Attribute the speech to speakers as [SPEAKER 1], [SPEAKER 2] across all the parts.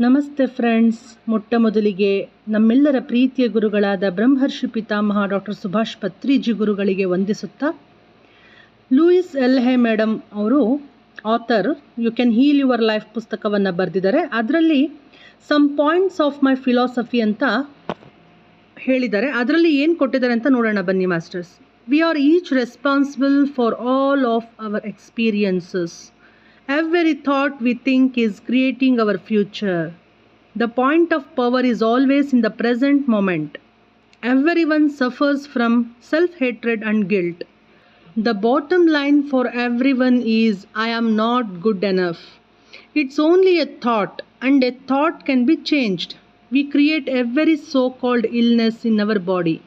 [SPEAKER 1] ನಮಸ್ತೆ ಫ್ರೆಂಡ್ಸ್. ಮೊಟ್ಟ ಮೊದಲಿಗೆ ನಮ್ಮೆಲ್ಲರ ಪ್ರೀತಿಯ ಗುರುಗಳಾದ ಬ್ರಹ್ಮರ್ಷಿ ಪಿತಾಮಹ ಡಾಕ್ಟರ್ ಸುಭಾಷ್ ಪತ್ರಿಜಿ ಗುರುಗಳಿಗೆ ವಂದಿಸುತ್ತಾ, ಲೂಯಿಸ್ ಎಲ್ ಹೇ ಮೇಡಮ್ ಅವರು author you can heal your life ಪುಸ್ತಕವನ್ನು ಬರೆದಿದ್ದಾರೆ. ಅದರಲ್ಲಿ some points of my philosophy ಅಂತ ಹೇಳಿದ್ದಾರೆ. ಅದರಲ್ಲಿ ಏನು ಕೊಟ್ಟಿದ್ದಾರೆ ಅಂತ ನೋಡೋಣ ಬನ್ನಿ masters. We are each responsible for all of our experiences. Every thought we think is creating our future. The point of power is always in the present moment. Everyone suffers from self-hatred and guilt. The bottom line for everyone is I am not good enough. It's only a thought, and a thought can be changed. We create every so-called illness in our body.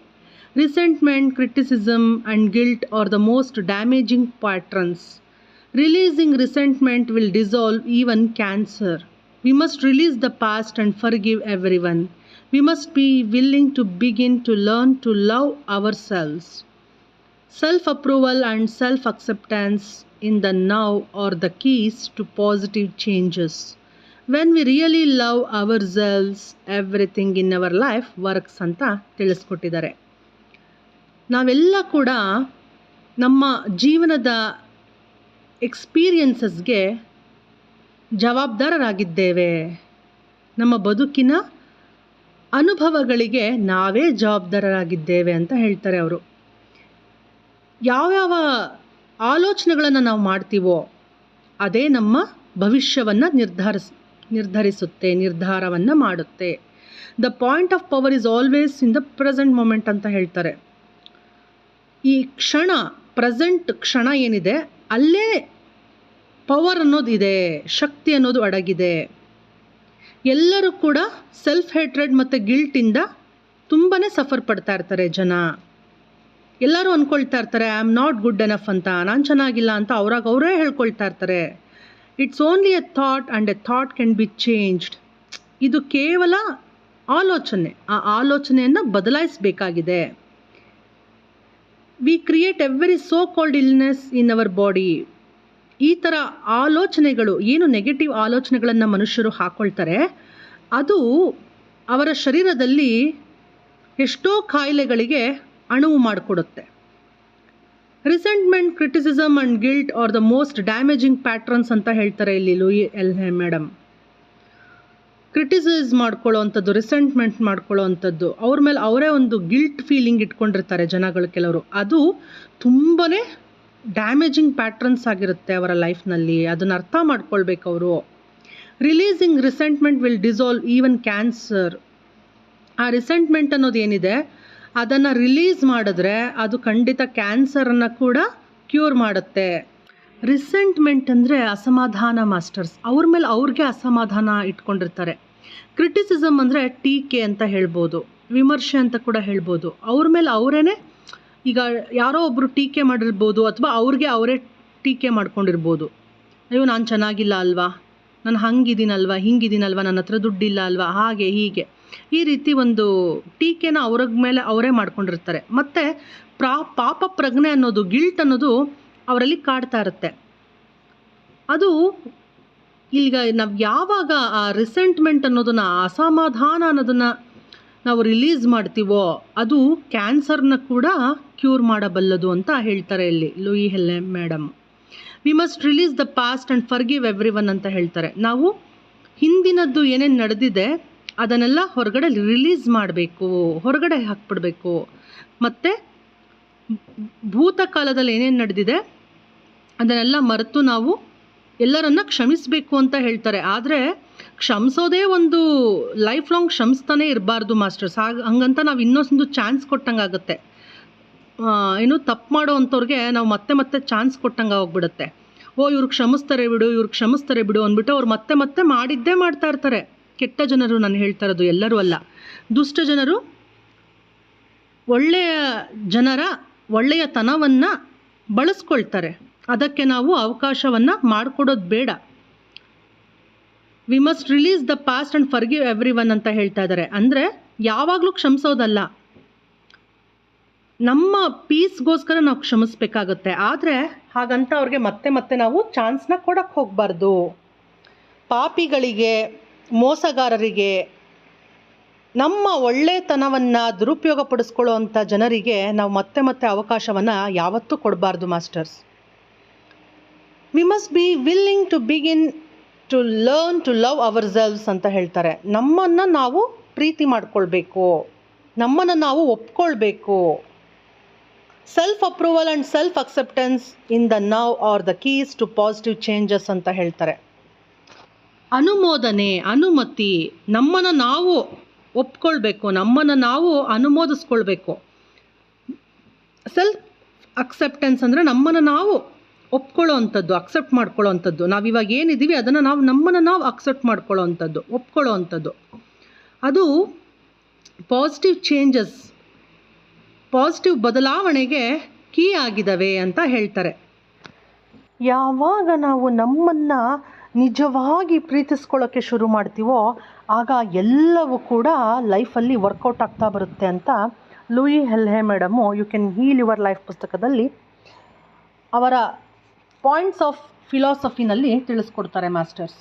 [SPEAKER 1] Resentment, criticism, and guilt are the most damaging patterns. Releasing resentment will dissolve even cancer. We must release the past and forgive everyone. We must be willing to begin to learn to love ourselves. Self-approval and self-acceptance in the now are the keys to positive changes. When we really love ourselves, everything in our life works ಅಂತ ತಿಳಿಸ್ಕೊಟ್ಟಿದ್ದಾರೆ. ನಾವೆಲ್ಲ ಕೂಡ ನಮ್ಮ ಜೀವನದ ಎಕ್ಸ್ಪೀರಿಯನ್ಸಸ್ಗೆ ಜವಾಬ್ದಾರರಾಗಿದ್ದೇವೆ. ನಮ್ಮ ಬದುಕಿನ ಅನುಭವಗಳಿಗೆ ನಾವೇ ಜವಾಬ್ದಾರರಾಗಿದ್ದೇವೆ ಅಂತ ಹೇಳ್ತಾರೆ ಅವರು. ಯಾವ್ಯಾವ ಆಲೋಚನೆಗಳನ್ನು ನಾವು ಮಾಡ್ತೀವೋ ಅದೇ ನಮ್ಮ ಭವಿಷ್ಯವನ್ನು ನಿರ್ಧಾರವನ್ನು ಮಾಡುತ್ತೆ. The point of power is always in the present moment ಅಂತ ಹೇಳ್ತಾರೆ. ಈ ಕ್ಷಣ, ಪ್ರೆಸೆಂಟ್ ಕ್ಷಣ ಏನಿದೆ ಅಲ್ಲೇ ಪವರ್ ಅನ್ನೋದಿದೆ, ಶಕ್ತಿ ಅನ್ನೋದು ಅಡಗಿದೆ. ಎಲ್ಲರೂ ಕೂಡ ಸೆಲ್ಫ್ ಹೇಟ್ರೆಡ್ ಮತ್ತು ಗಿಲ್ಟಿಂದ ತುಂಬಾ ಸಫರ್ ಪಡ್ತಾ ಇರ್ತಾರೆ ಜನ. ಎಲ್ಲರೂ ಅಂದ್ಕೊಳ್ತಾ ಇರ್ತಾರೆ I am not good enough ಅಂತ, ನಾನು ಚೆನ್ನಾಗಿಲ್ಲ ಅಂತ ಅವರೇ ಹೇಳ್ಕೊಳ್ತಾ ಇರ್ತಾರೆ. It's only a thought and a thought can be changed. ಇದು ಕೇವಲ ಆಲೋಚನೆ, ಆ ಆಲೋಚನೆಯನ್ನು ಬದಲಾಯಿಸಬೇಕಾಗಿದೆ. We create every so called illness in our body. ಈ ಥರ ಆಲೋಚನೆಗಳು, ಏನು ನೆಗೆಟಿವ್ ಆಲೋಚನೆಗಳನ್ನು ಮನುಷ್ಯರು ಹಾಕ್ಕೊಳ್ತಾರೆ, ಅದು ಅವರ ಶರೀರದಲ್ಲಿ ಎಷ್ಟೋ ಕಾಯಿಲೆಗಳಿಗೆ ಅಣುವು ಮಾಡಿಕೊಡುತ್ತೆ. Resentment, criticism and guilt are the most damaging patterns ಅಂತ ಹೇಳ್ತಾರೆ ಇಲ್ಲಿ Louise L Hay madam. Criticise ಮಾಡ್ಕೊಳ್ಳೋ ಅಂಥದ್ದು, ರಿಸೆಂಟ್ಮೆಂಟ್ ಮಾಡ್ಕೊಳ್ಳೋ ಅಂಥದ್ದು, ಅವ್ರ ಮೇಲೆ ಅವರೇ ಒಂದು ಗಿಲ್ಟ್ ಫೀಲಿಂಗ್ ಇಟ್ಕೊಂಡಿರ್ತಾರೆ ಜನಗಳು ಕೆಲವರು. ಅದು ತುಂಬಾ ಡ್ಯಾಮೇಜಿಂಗ್ ಪ್ಯಾಟ್ರನ್ಸ್ ಆಗಿರುತ್ತೆ ಅವರ ಲೈಫ್ನಲ್ಲಿ. ಅದನ್ನು ಅರ್ಥ ಮಾಡ್ಕೊಳ್ಬೇಕು ಅವರು. Releasing resentment will dissolve even cancer. ಆ ರಿಸೆಂಟ್ಮೆಂಟ್ ಅನ್ನೋದು ಏನಿದೆ ಅದನ್ನು ರಿಲೀಸ್ ಮಾಡಿದ್ರೆ ಅದು ಖಂಡಿತ ಕ್ಯಾನ್ಸರನ್ನು ಕೂಡ ಕ್ಯೂರ್ ಮಾಡುತ್ತೆ. ರಿಸೆಂಟ್ಮೆಂಟ್ ಅಂದರೆ ಅಸಮಾಧಾನ ಮಾಸ್ಟರ್ಸ್. ಅವ್ರ ಮೇಲೆ ಅವ್ರಿಗೆ ಅಸಮಾಧಾನ ಇಟ್ಕೊಂಡಿರ್ತಾರೆ. ಕ್ರಿಟಿಸಿಸಮ್ ಅಂದರೆ ಟೀಕೆ ಅಂತ ಹೇಳ್ಬೋದು, ವಿಮರ್ಶೆ ಅಂತ ಕೂಡ ಹೇಳ್ಬೋದು. ಅವ್ರ ಮೇಲೆ ಅವರೇ, ಈಗ ಯಾರೋ ಒಬ್ಬರು ಟೀಕೆ ಮಾಡಿರ್ಬೋದು ಅಥವಾ ಅವ್ರಿಗೆ ಅವರೇ ಟೀಕೆ ಮಾಡ್ಕೊಂಡಿರ್ಬೋದು. ಅಯ್ಯೋ ನಾನು ಚೆನ್ನಾಗಿಲ್ಲ ಅಲ್ವಾ, ನಾನು ಹಂಗಿದ್ದೀನಲ್ವ, ಹಿಂಗಿದ್ದೀನಲ್ವ, ನನ್ನ ಹತ್ರ ದುಡ್ಡಿಲ್ಲ ಅಲ್ವಾ, ಹಾಗೆ ಹೀಗೆ ಈ ರೀತಿ ಒಂದು ಟೀಕೆನ ಅವ್ರ ಮೇಲೆ ಅವರೇ ಮಾಡ್ಕೊಂಡಿರ್ತಾರೆ. ಮತ್ತು ಪಾಪ ಪ್ರಜ್ಞೆ ಅನ್ನೋದು, ಗಿಲ್ಟ್ ಅನ್ನೋದು ಅವರಲ್ಲಿ ಕಾಡ್ತಾ ಇರುತ್ತೆ. ಅದು ಈಗ ನಾವು ಯಾವಾಗ ಆ ರಿಸೆಂಟ್ಮೆಂಟ್ ಅನ್ನೋದನ್ನು, ಅಸಮಾಧಾನ ಅನ್ನೋದನ್ನು ನಾವು ರಿಲೀಸ್ ಮಾಡ್ತೀವೋ ಅದು ಕ್ಯಾನ್ಸರ್ನ ಕೂಡ ಕ್ಯೂರ್ ಮಾಡಬಲ್ಲದು ಅಂತ ಹೇಳ್ತಾರೆ ಇಲ್ಲಿ Louise L Hay madam. We must release the past and forgive everyone ಅಂತ ಹೇಳ್ತಾರೆ. ನಾವು ಹಿಂದಿನದ್ದು ಏನೇನು ನಡೆದಿದೆ ಅದನ್ನೆಲ್ಲ ಹೊರಗಡೆ ರಿಲೀಸ್ ಮಾಡಬೇಕು, ಹೊರಗಡೆ ಹಾಕ್ಬಿಡ್ಬೇಕು. ಮತ್ತು ಭೂತಕಾಲದಲ್ಲಿ ಏನೇನು ನಡೆದಿದೆ ಅದನ್ನೆಲ್ಲ ಮರೆತು ನಾವು ಎಲ್ಲರನ್ನ ಕ್ಷಮಿಸಬೇಕು ಅಂತ ಹೇಳ್ತಾರೆ. ಆದರೆ ಕ್ಷಮಿಸೋದೇ ಒಂದು ಲೈಫ್ ಲಾಂಗ್ ಕ್ಷಮಿಸ್ತಾನೆ ಇರಬಾರ್ದು ಮಾಸ್ಟರ್ಸ್. ಹಂಗಂತ ನಾವು ಇನ್ನೊಂದು ಚಾನ್ಸ್ ಕೊಟ್ಟಂಗೆ ಆಗುತ್ತೆ. ಏನು ತಪ್ಪು ಮಾಡೋ ಅಂಥವ್ರಿಗೆ ನಾವು ಮತ್ತೆ ಚಾನ್ಸ್ ಕೊಟ್ಟಂಗೆ ಹೋಗ್ಬಿಡುತ್ತೆ. ಇವ್ರು ಕ್ಷಮಿಸ್ತಾರೆ ಬಿಡು ಅಂದ್ಬಿಟ್ಟು ಅವ್ರು ಮತ್ತೆ ಮಾಡಿದ್ದೇ ಮಾಡ್ತಾ ಇರ್ತಾರೆ. ಕೆಟ್ಟ ಜನರು ನಾನು ಹೇಳ್ತಾ ಇರೋದು, ಎಲ್ಲರೂ ಅಲ್ಲ. ದುಷ್ಟ ಜನರು ಒಳ್ಳೆಯ ತನವನ್ನು ಬಳಸ್ಕೊಳ್ತಾರೆ. ಅದಕ್ಕೆ ನಾವು ಅವಕಾಶವನ್ನು ಮಾಡಿಕೊಡೋದು ಬೇಡ. V must release the past and forgive everyone ಅಂತ ಹೇಳ್ತಾ ಇದ್ದಾರೆ. ಅಂದರೆ ಯಾವಾಗಲೂ ಕ್ಷಮಿಸೋದಲ್ಲ, ನಮ್ಮ ಪೀಸ್ಗೋಸ್ಕರ ನಾವು ಕ್ಷಮಿಸ್ಬೇಕಾಗುತ್ತೆ. ಆದರೆ ಹಾಗಂತ ಅವ್ರಿಗೆ ಮತ್ತೆ ನಾವು ಚಾನ್ಸ್ನ ಕೊಡೋಕ್ಕೆ ಹೋಗಬಾರ್ದು. ಪಾಪಿಗಳಿಗೆ ಮೋಸಗಾರರಿಗೆ, ನಮ್ಮ ಒಳ್ಳೆತನವನ್ನು ದುರುಪಯೋಗಪಡಿಸ್ಕೊಳ್ಳೋವಂಥ ಜನರಿಗೆ ನಾವು ಮತ್ತೆ ಮತ್ತೆ ಅವಕಾಶವನ್ನು ಯಾವತ್ತೂ ಕೊಡಬಾರ್ದು masters. We must be willing to begin to learn to love ourselves ಅಂತ ಹೇಳ್ತಾರೆ. ನಮ್ಮನ್ನು ನಾವು ಪ್ರೀತಿ ಮಾಡ್ಕೊಳ್ಬೇಕು, ನಮ್ಮನ್ನು ನಾವು ಒಪ್ಕೊಳ್ಬೇಕು. Self approval and self acceptance in the now are the keys to positive changes ಅಂತ ಹೇಳ್ತಾರೆ. ಅನುಮೋದನೆ, ಅನುಮತಿ, ನಮ್ಮನ್ನು ನಾವು ಒಪ್ಕೊಳ್ಬೇಕು, ನಮ್ಮನ್ನು ನಾವು ಅನುಮೋದಿಸ್ಕೊಳ್ಬೇಕು. ಸೆಲ್ಫ್ ಅಕ್ಸೆಪ್ಟೆನ್ಸ್ ಅಂದರೆ ನಮ್ಮನ್ನು ನಾವು ಒಪ್ಕೊಳ್ಳೋ ಅಂಥದ್ದು, ಅಕ್ಸೆಪ್ಟ್ ಮಾಡ್ಕೊಳ್ಳೋ ಅಂಥದ್ದು. ನಾವಿವಾಗ ಏನಿದ್ದೀವಿ ಅದನ್ನು ನಮ್ಮನ್ನು ನಾವು ಅಕ್ಸೆಪ್ಟ್ ಮಾಡ್ಕೊಳ್ಳೋ ಅಂಥದ್ದು, ಒಪ್ಕೊಳ್ಳೋ ಅಂಥದ್ದು. ಅದು ಪಾಸಿಟಿವ್ ಚೇಂಜಸ್, ಪಾಸಿಟಿವ್ ಬದಲಾವಣೆಗೆ ಕೀ ಆಗಿದ್ದಾವೆ ಅಂತ ಹೇಳ್ತಾರೆ. ಯಾವಾಗ ನಾವು ನಮ್ಮನ್ನು ನಿಜವಾಗಿ ಪ್ರೀತಿಸ್ಕೊಳ್ಳೋಕ್ಕೆ ಶುರು ಮಾಡ್ತೀವೋ ಆಗ ಎಲ್ಲವೂ ಕೂಡ ಲೈಫಲ್ಲಿ ವರ್ಕೌಟ್ ಆಗ್ತಾ ಬರುತ್ತೆ ಅಂತ Louise L Hay madam you can heal your life ಪುಸ್ತಕದಲ್ಲಿ ಅವರ ಪಾಯಿಂಟ್ಸ್ ಆಫ್ ಫಿಲಾಸಫಿನಲ್ಲಿ ತಿಳಿಸ್ಕೊಡ್ತಾರೆ ಮಾಸ್ಟರ್ಸ್.